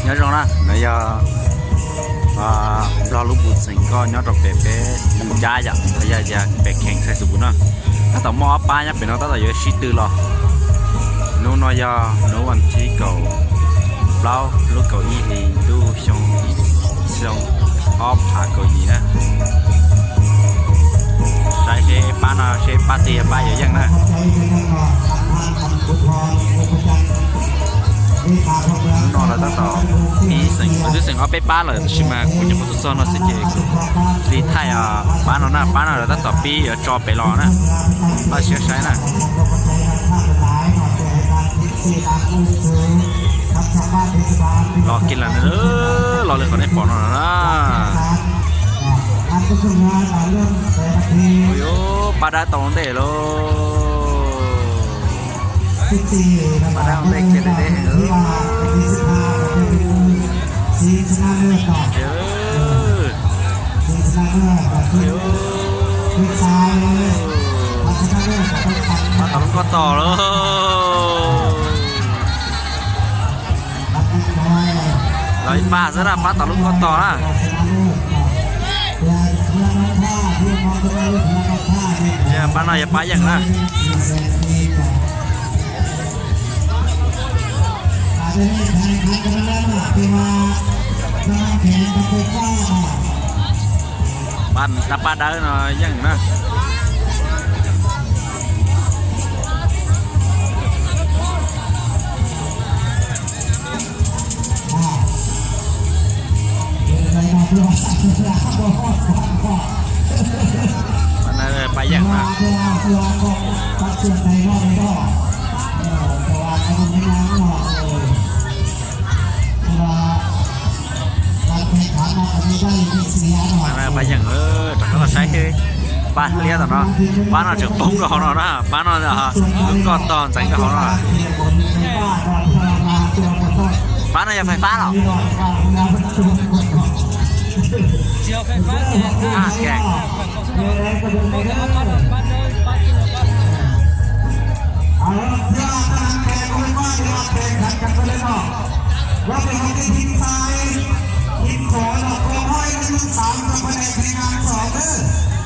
nhớ rồi nè nãy giờ lo lúc buổi sáng có nhớ trong bể bụng trái vậy bây giờ bể kẹn sai sụp nữaถ้าต่อมอป้าเนี่ยเป็นเราตั้งแต่ยังชิดตื้อหรอนู้นน้อยยานู้นวันที่เก่าเราลูกเก่าอีนี่ดูช่องออฟหาเก่าอีนะใช่ใช่ป้าน่ะใช่ป้าเตี้ยป้าอย่างนั้นนอนแล้วตั้งต่อมีสิ่งคือสิ่งเอาไปป้าเลยใช่ไหมคุณจะมาตุซ้อนเราสิเจรีไทยป้าเราหน้าป้าเราตั้งต่อปีจอไปรอนะป้าเชื่อใช้นะรอกินแล้วนะรอเลยคนให้ปอนนะโอ้ยป้าได้ตรงเด้อมาได้เด็กเด็กเด็กมาต่อก็ต่อเลยเราป้าซะนะป้าต่อลุงก็ต่อนะเนี่ยป้าหน่อยอย่าป้าอย่างนะบ้านตาป้าได้หน่อยยังนะมันอะไรไปยังนะmà bây giờ chắc là sai hơi ba lia rồi nó ba nó trưởng bông rồi nó na ba nó là đứng con toàn tránh cái nó ba nó giờ phải phá rồi à kẹtว่าเป็นของทีมไทยทีมขอหลอกคอห้อยชุด3กับคะแนนในงาน2เด้อ